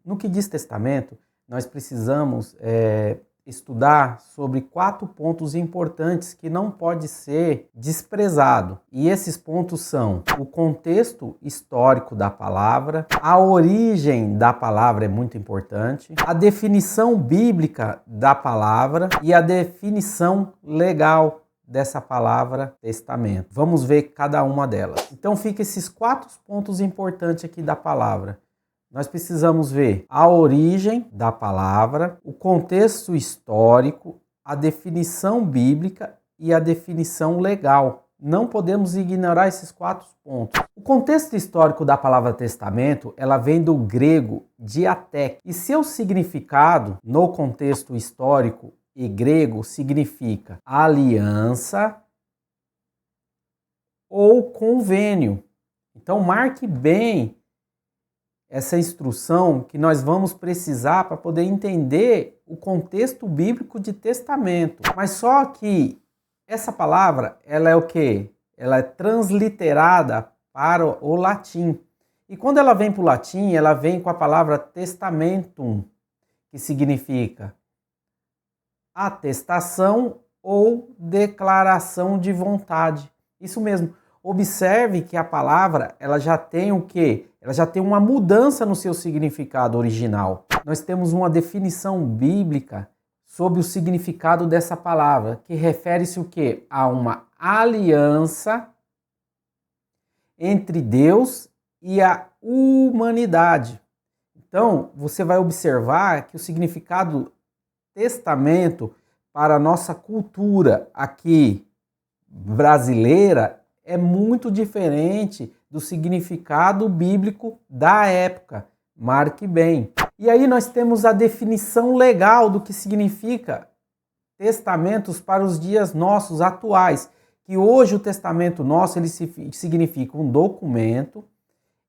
No que diz testamento, nós precisamos estudar sobre 4 pontos importantes que não pode ser desprezado. E esses pontos são o contexto histórico da palavra, a origem da palavra é muito importante, a definição bíblica da palavra e a definição legal dessa palavra testamento. Vamos ver cada uma delas. Então fica esses 4 pontos importantes aqui da palavra. Nós precisamos ver a origem da palavra, o contexto histórico, a definição bíblica e a definição legal. Não podemos ignorar esses 4 pontos. O contexto histórico da palavra testamento, ela vem do grego diatek, e seu significado no contexto histórico e grego significa aliança ou convênio. Então marque bem essa instrução que nós vamos precisar para poder entender o contexto bíblico de testamento. Mas só que essa palavra, ela é o quê? Ela é transliterada para o latim. E quando ela vem para o latim, ela vem com a palavra testamentum, que significa atestação ou declaração de vontade. Isso mesmo. Observe que a palavra, ela já tem o quê? Ela já tem uma mudança no seu significado original. Nós temos uma definição bíblica sobre o significado dessa palavra, que refere-se o quê? A uma aliança entre Deus e a humanidade. Então, você vai observar que o significado testamento para a nossa cultura aqui brasileira é muito diferente do significado bíblico da época. Marque bem. E aí nós temos a definição legal do que significa testamentos para os dias nossos atuais. Que hoje o testamento nosso ele significa um documento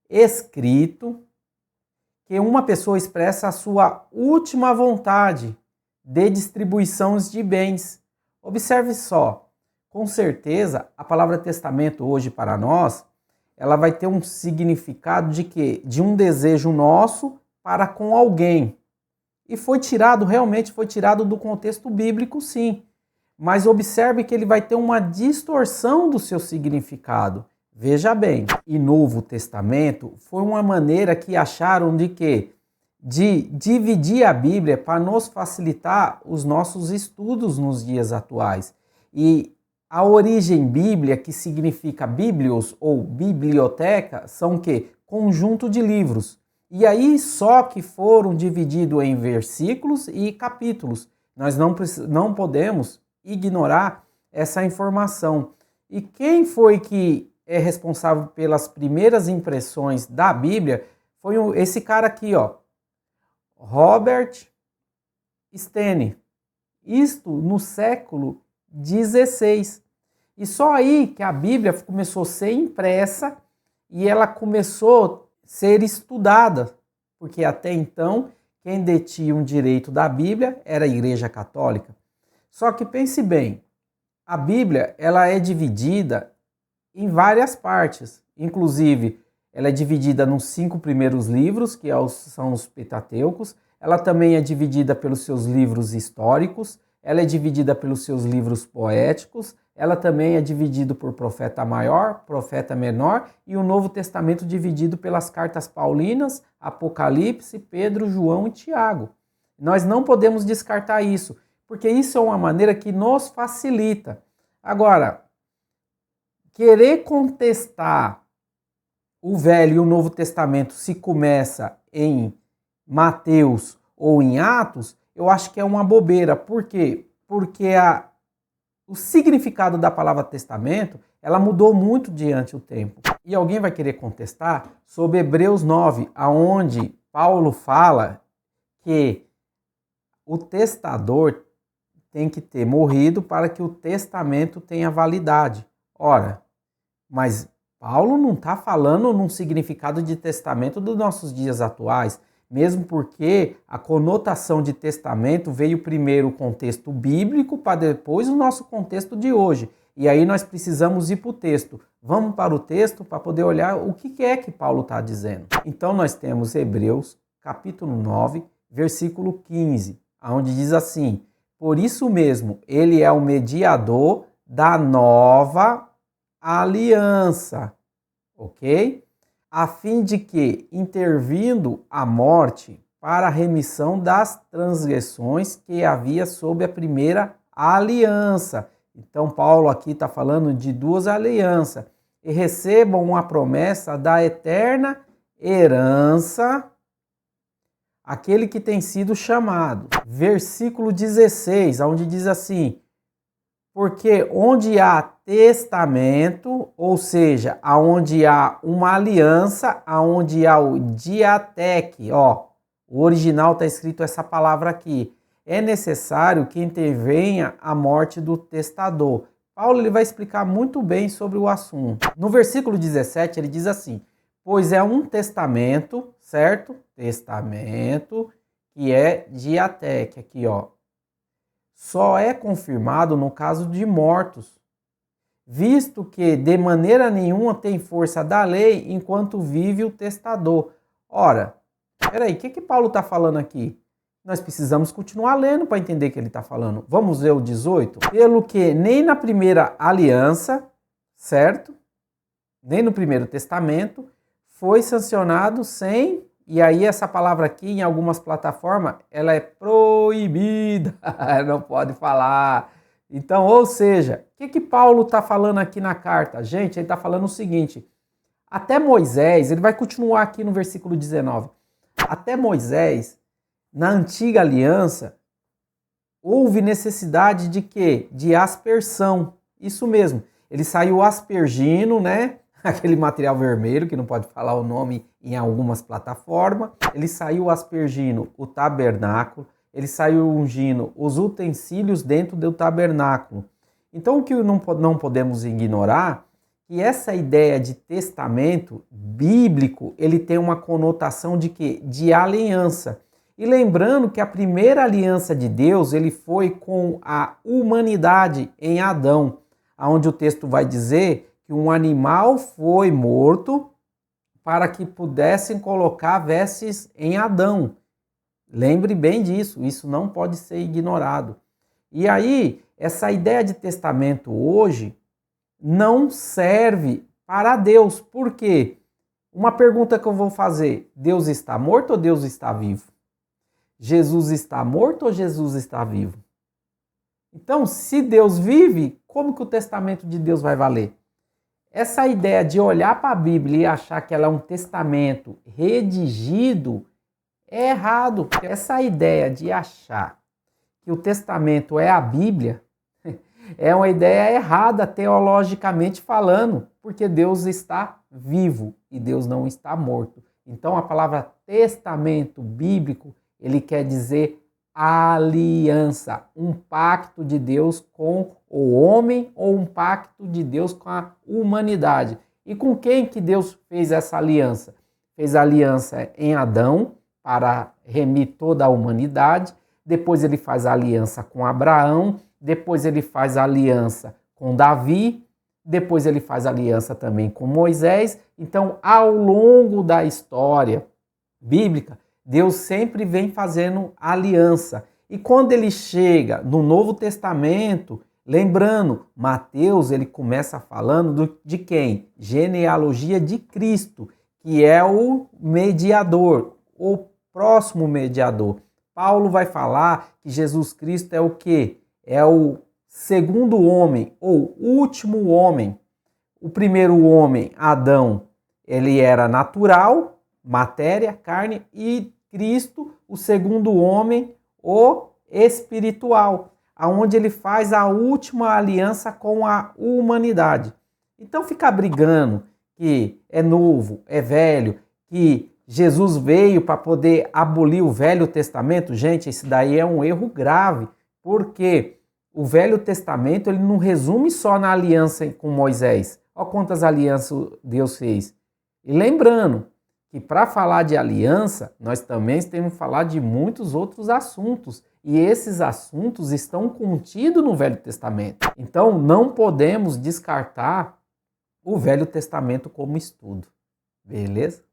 escrito que uma pessoa expressa a sua última vontade de distribuições de bens. Observe só. Com certeza, a palavra testamento hoje para nós, ela vai ter um significado de quê? De um desejo nosso para com alguém. E realmente foi tirado do contexto bíblico, sim. Mas observe que ele vai ter uma distorção do seu significado. Veja bem, e Novo Testamento foi uma maneira que acharam de quê? De dividir a Bíblia para nos facilitar os nossos estudos nos dias atuais. E a origem bíblia, que significa biblios ou biblioteca, são o quê? Conjunto de livros. E aí só que foram divididos em versículos e capítulos. Nós não podemos ignorar essa informação. E quem foi que é responsável pelas primeiras impressões da Bíblia? Foi esse cara aqui, ó, Robert Stenne. Isto no século 16. E só aí que a Bíblia começou a ser impressa e ela começou a ser estudada, porque até então quem detinha o direito da Bíblia era a Igreja Católica. Só que pense bem, a Bíblia ela é dividida em várias partes, inclusive ela é dividida nos 5 primeiros livros, que são os Pentateucos, ela também é dividida pelos seus livros históricos, ela é dividida pelos seus livros poéticos, ela também é dividida por profeta maior, profeta menor e o Novo Testamento dividido pelas cartas paulinas, Apocalipse, Pedro, João e Tiago. Nós não podemos descartar isso, porque isso é uma maneira que nos facilita. Agora, querer contestar o Velho e o Novo Testamento se começa em Mateus ou em Atos, eu acho que é uma bobeira. Por quê? Porque o significado da palavra testamento, ela mudou muito diante do tempo. E alguém vai querer contestar sobre Hebreus 9, aonde Paulo fala que o testador tem que ter morrido para que o testamento tenha validade. Ora, mas Paulo não está falando num significado de testamento dos nossos dias atuais, mesmo porque a conotação de testamento veio primeiro o contexto bíblico para depois o nosso contexto de hoje. E aí nós precisamos ir para o texto. Vamos para o texto para poder olhar o que é que Paulo está dizendo. Então nós temos Hebreus capítulo 9, versículo 15, onde diz assim: por isso mesmo, ele é o mediador da nova aliança, ok? A fim de que, intervindo a morte para a remissão das transgressões que havia sob a primeira aliança. Então, Paulo aqui está falando de duas alianças. E recebam uma promessa da eterna herança, aquele que tem sido chamado. Versículo 16, onde diz assim: porque onde há testamento, ou seja, onde há uma aliança, onde há o diatec, o original está escrito essa palavra aqui, é necessário que intervenha a morte do testador. Paulo ele vai explicar muito bem sobre o assunto. No versículo 17 ele diz assim: pois é um testamento, certo? Testamento que é diatec, aqui só é confirmado no caso de mortos, visto que de maneira nenhuma tem força da lei enquanto vive o testador. Ora, peraí, o que Paulo está falando aqui? Nós precisamos continuar lendo para entender o que ele está falando. Vamos ver o 18? Pelo que nem na primeira aliança, certo? Nem no primeiro testamento, foi sancionado sem... E aí essa palavra aqui, em algumas plataformas, ela é proibida, não pode falar. Então, ou seja, o que Paulo está falando aqui na carta? Gente, ele está falando o seguinte: até Moisés, ele vai continuar aqui no versículo 19, até Moisés, na antiga aliança, houve necessidade de quê? De aspersão. Isso mesmo, ele saiu aspergindo, né? Aquele material vermelho, que não pode falar o nome em algumas plataformas. Ele saiu aspergindo o tabernáculo, ele saiu ungindo os utensílios dentro do tabernáculo. Então, o que não podemos ignorar é que essa ideia de testamento bíblico, ele tem uma conotação de quê? De aliança. E lembrando que a primeira aliança de Deus, ele foi com a humanidade em Adão, onde o texto vai dizer que um animal foi morto para que pudessem colocar vestes em Adão. Lembre bem disso, isso não pode ser ignorado. E aí, essa ideia de testamento hoje não serve para Deus. Por quê? Uma pergunta que eu vou fazer: Deus está morto ou Deus está vivo? Jesus está morto ou Jesus está vivo? Então, se Deus vive, como que o testamento de Deus vai valer? Essa ideia de olhar para a Bíblia e achar que ela é um testamento redigido é errado. Essa ideia de achar que o testamento é a Bíblia é uma ideia errada teologicamente falando, porque Deus está vivo e Deus não está morto. Então a palavra testamento bíblico, ele quer dizer aliança, um pacto de Deus com o homem ou um pacto de Deus com a humanidade. E com quem que Deus fez essa aliança? Fez a aliança em Adão para remir toda a humanidade, depois ele faz a aliança com Abraão, depois ele faz a aliança com Davi, depois ele faz a aliança também com Moisés. Então, ao longo da história bíblica, Deus sempre vem fazendo aliança. E quando ele chega no Novo Testamento, lembrando, Mateus ele começa falando de quem? Genealogia de Cristo, que é o mediador, o próximo mediador. Paulo vai falar que Jesus Cristo é o quê? É o segundo homem, ou último homem. O primeiro homem, Adão, ele era natural, matéria, carne, e Cristo, o segundo homem, o espiritual, aonde ele faz a última aliança com a humanidade. Então ficar brigando que é novo, é velho, que Jesus veio para poder abolir o Velho Testamento, gente, isso daí é um erro grave, porque o Velho Testamento ele não resume só na aliança com Moisés. Olha quantas alianças Deus fez. E lembrando que para falar de aliança, nós também temos que falar de muitos outros assuntos. E esses assuntos estão contidos no Velho Testamento. Então não podemos descartar o Velho Testamento como estudo. Beleza?